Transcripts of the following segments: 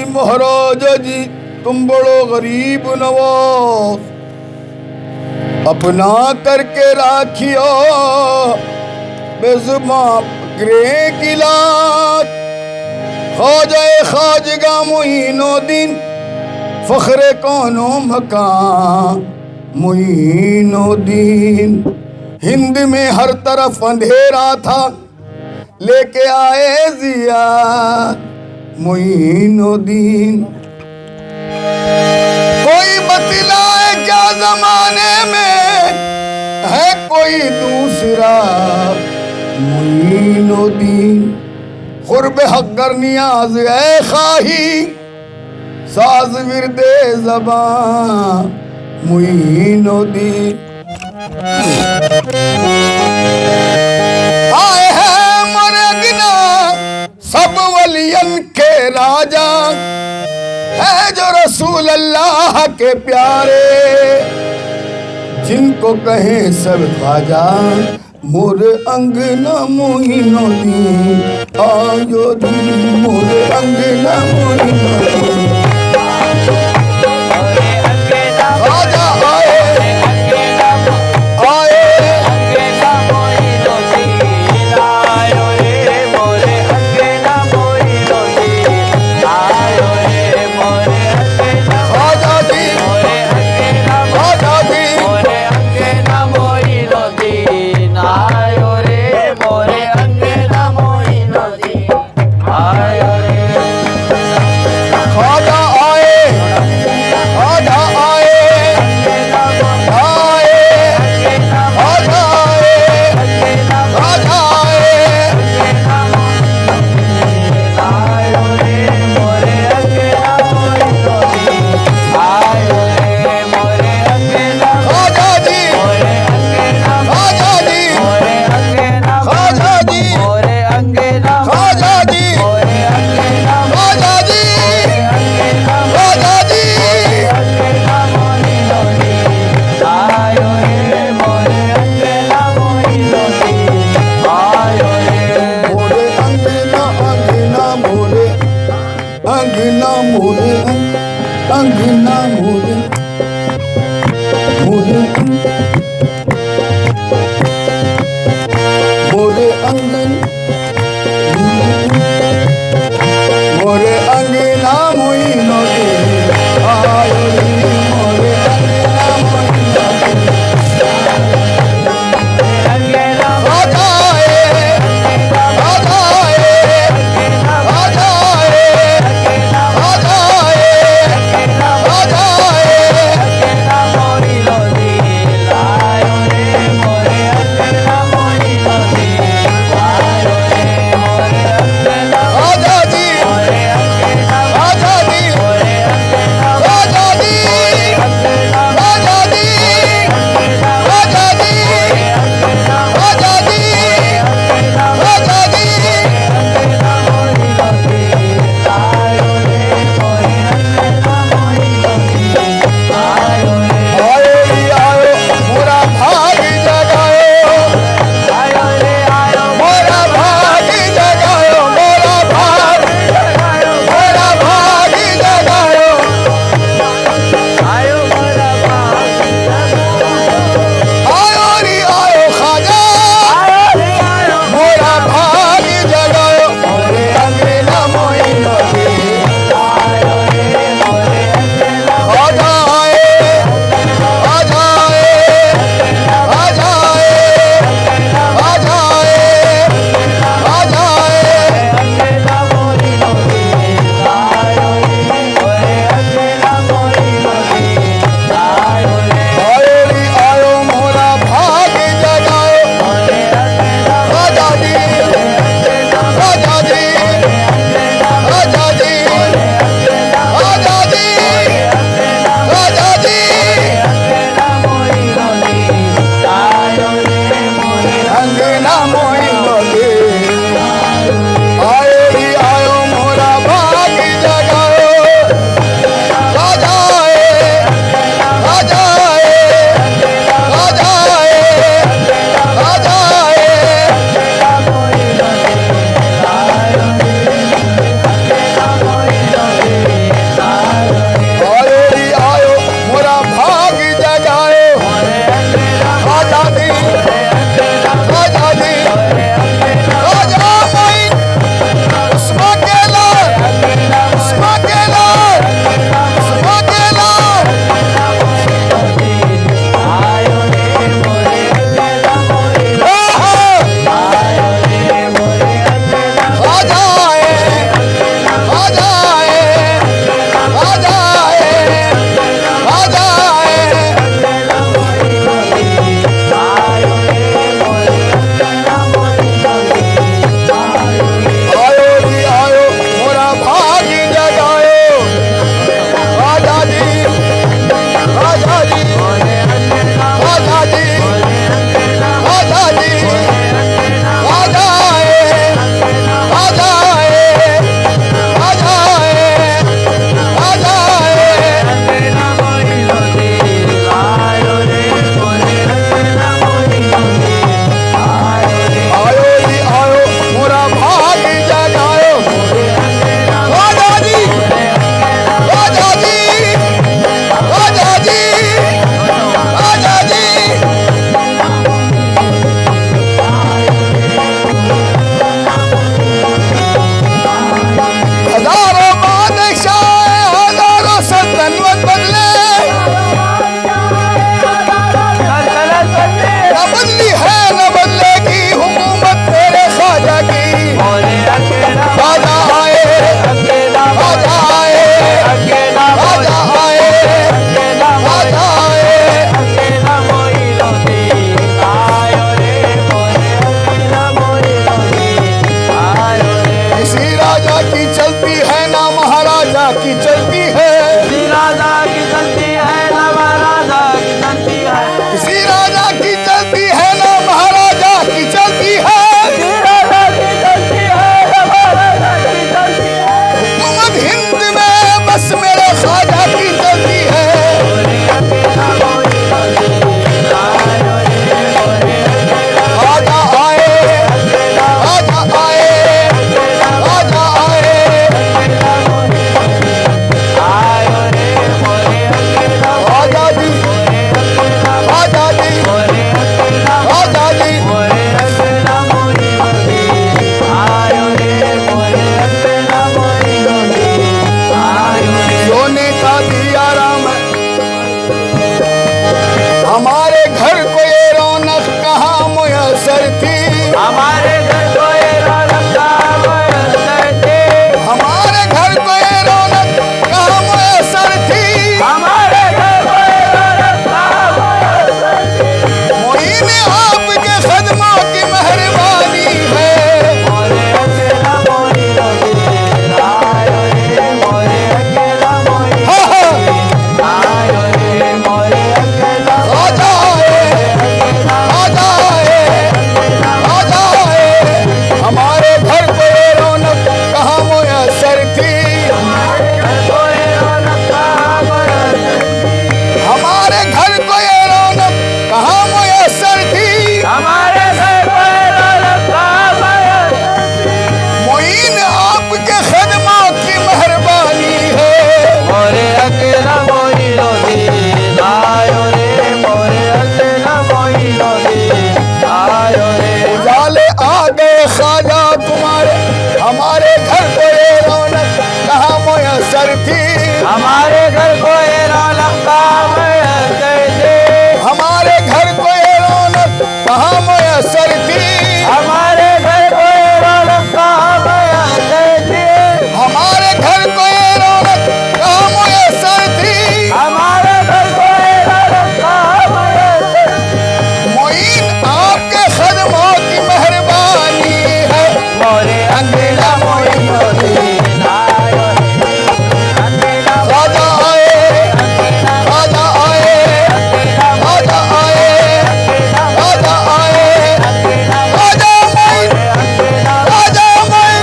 महाराज जी तुम बड़ो गरीब नवाज, अपना करके राखियो बेजुबां फकरे की लात। ख्वाजाए खाजगा मुईनुद्दीन फखरे कौनो मकान मुईनुद्दीन। हिंद में हर तरफ अंधेरा था, लेके आए जिया मुईनुद्दीन। कोई बतलाए क्या जमाने में है कोई दूसरा मुईनुद्दीन। खुर्ब हक़्क़र नियाज़ है खाही, साज विरदे ज़बां मुईनुद्दीन। आए हैं मरगना सब वलियन के राजा, है जो रसूल अल्लाह के प्यारे, जिनको कहें सब ख्वाजा। मोर अंगना मुईनुद्दीन आयो दी, मोर अंगना मुईनुद्दीन ख्वाजा आए आए ख्वाजा जी ख्वाजा जी ख्वाजा आए ख्वाजा आए आए ख्वाजा आए ख्वाजा ख्वाजा जी ख्वाजा जी ख्वाजा जी ख्वाजा जी ख्वाजा जी ख्वाजा जी मोरे अंगना अंगना मोरे अंगना मोरे अंगना मोरे मोरे मोरे अंगन मोरे अंगना मुईनुद्दीन आयो रे, मोरे अंगना मुईनुद्दीन ख्वाजा आए ख्वाजा आए ख्वाजा आए ख्वाजा आए ख्वाजा आए की चलती है, किसी राजा की चलती है ना महाराजा की चलती है, किसी राजा की चलती है ना महाराजा की चलती है, किसी राजा की चलती है ना महाराजा की चलती है, हुकूमत हिंद में बस मेरे ख्वाजा की चलती है। ख्वाजा आए, ख्वाजा आए, ख्वाजा आए, ख्वाजा जी, ख्वाजा जी, ख्वाजा जी। सोने का दिया राम हमारे घर को ये रौनक कहाँ मुयसर थी, हमारे घर को ये रौनक कहाँ मुयस्सर थी, हमारे घर को ये रौनक कहाँ मुयसर थी। हमारे घर को ये रौनक कहाँ मुयस्सर थी। मोइन आपके खदमों की मेहरबानी है, मोरे अकेला मोरी रोटी आयो रे, मोरे अकेला मोरी हाँ, हाँ। आयो रे, मोरे अकेला ख्वाजा आए, ख्वाजा आए, ख्वाजा आए, हमारे घर को ये रौनक कहाँ मुयसर थी, हमारे घर को ये रौनक कहाँ मुयस्सर थी, हमारे घर को ये रौनक कहाँ मुयसर थी। हमारे घर को ये रौनक कहाँ मुयस्सर थी। मोइन आपके खदमों की मेहरबानी है, मोरे अकेला मोरी रोटी आयो रे, मोरे अकेला मोरी रोटी आयो रे, उजाले आ गए ख्वाजा तुम्हारे, हमारे घर को ये रौनक कहाँ मुयसर थी, हमारे घर को ये रौनक कहाँ मुयस्सर थी, हमारे घर को ये रौनक कहाँ मुयसर थी, हमारे घर को ये रौनक कहाँ मुयस्सर थी, हमारे घर को ये रौनक कहाँ मुयसर थी। हमारे घर को ये रौनक कहाँ मुयस्सर थी। मोइन आपके खदमों की मेहरबानी है, मोरे अकेला मोरी रोटी आयो रे, अकेला ख्वाजा आए, ख्वाजा आए, ख्वाजा आए, ख्वाजा आए, ख्वाजा मोइन, ख्वाजा मोइन,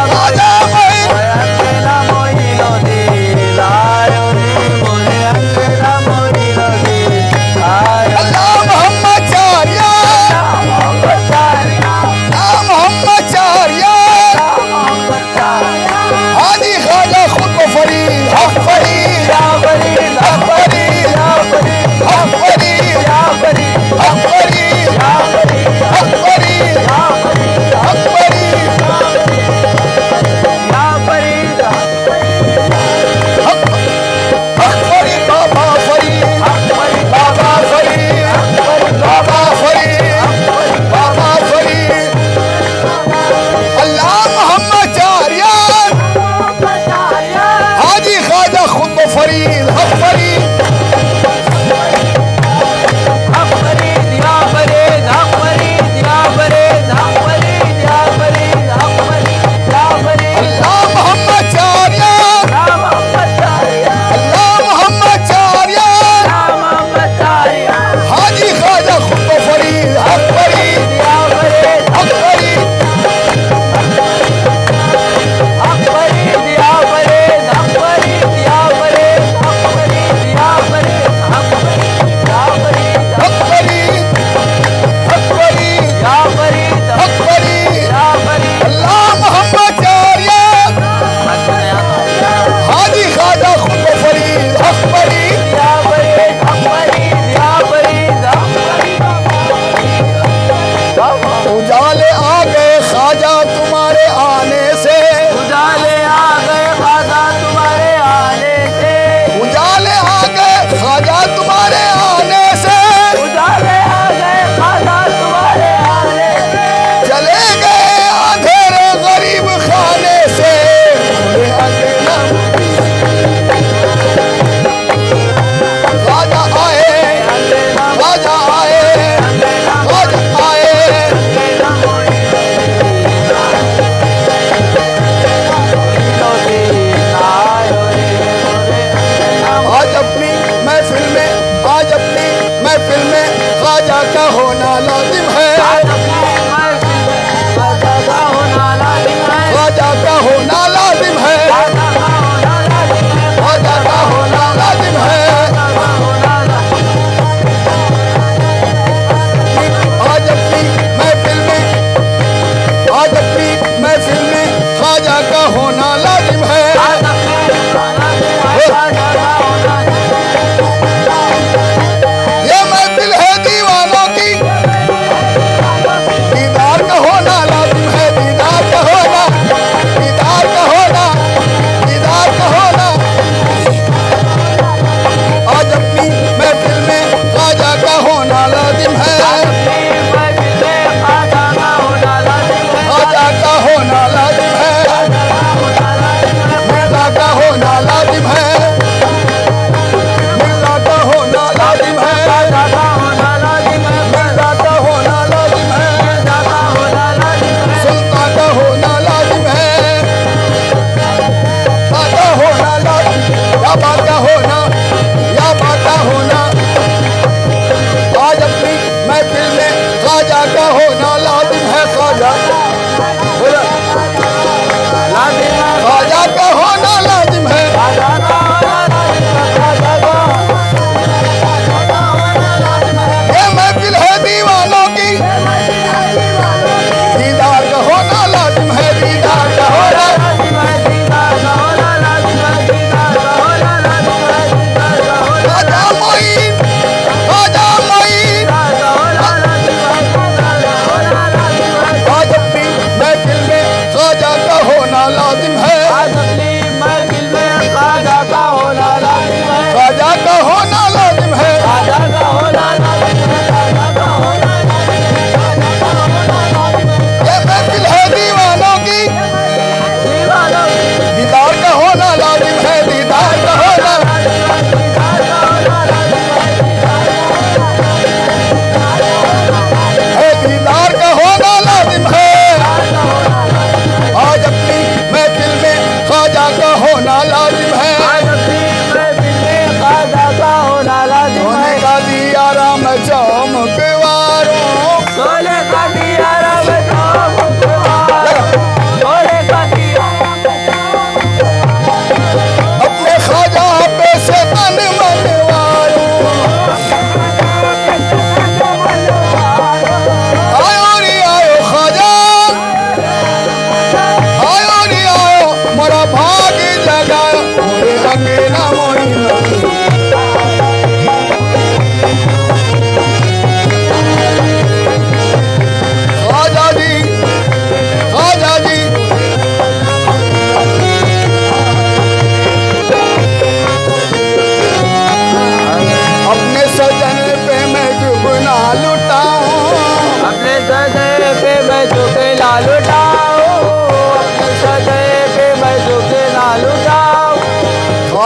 ख्वाजा मोइन। अकेला मोरी रोटी आयो रे, मोरे अकेला मोरी रोटी आयो अल्लाह मोहम्मद चारिया, मोहम्मद चारिया, अल्लाह मोहम्मद चारिया, हाजी ख्वाजा खुद फरीद, हक फरीद, या फरीद, हक फरीद, या फरीद, हक फरीद, या फरीद, हक फरीद, या फरीद, हक फरीद, या फरीद, हक फरीद, या फरीद, हक फरीद, बाबा फरीद, बाबा फरीद, बाबा फरीद, बाबा फरीद। अल्लाह मोहम्मद चारिया, हाजी ख्वाजा खुद फरीद, हक फरीद, हक फरीद, या फरीद, हक फरीद, या फरीद, हक फरीद, या फरीद, हक फरीद, या फरीद, अल्लाह मोहम्मद चारिया, या मोहम्मद चारिया, अल्लाह मोहम्मद चारिया, या मोहम्मद चारिया, हाजी ख्वाजा खुद फरीद, हक फरीद, या फरीद, हक फरीद। हक फरीद, या फरीद, हक फरीद, या फरीद, हक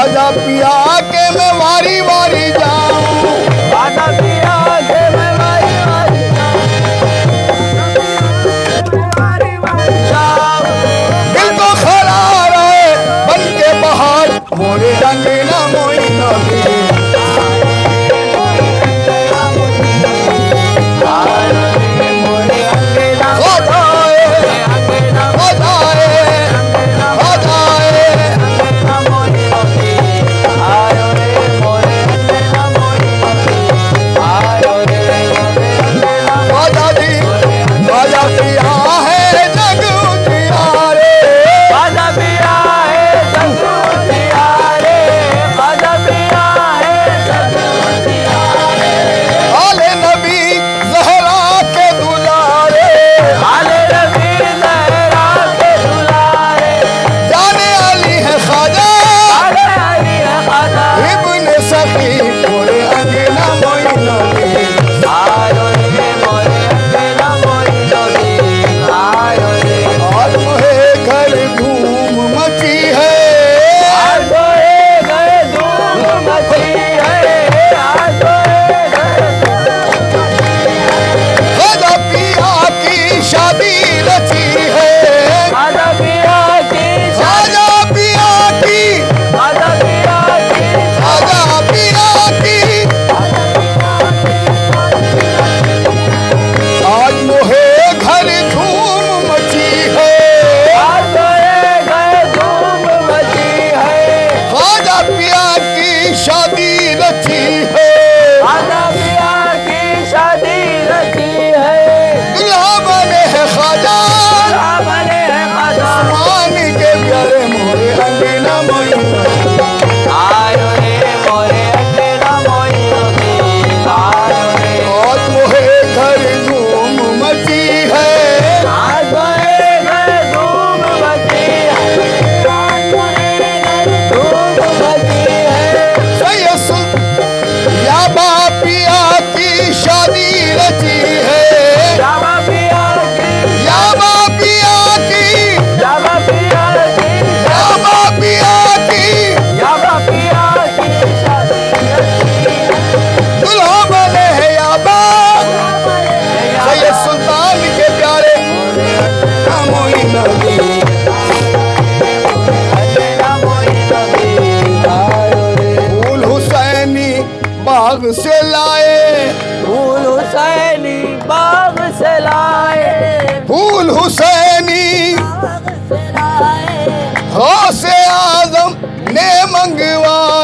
खाजा पिया के मैं वारी वारी जाऊं, खाजा पिया के मैं वारी वारी जाऊं। दिल तो खड़ा रहे बन के बहार, मोरे अंगना मोई नबी। बाग से लाए, फूल हुसैनी बाग से लाए, फूल हुसैनी गौसे आजम ने मंगवाए।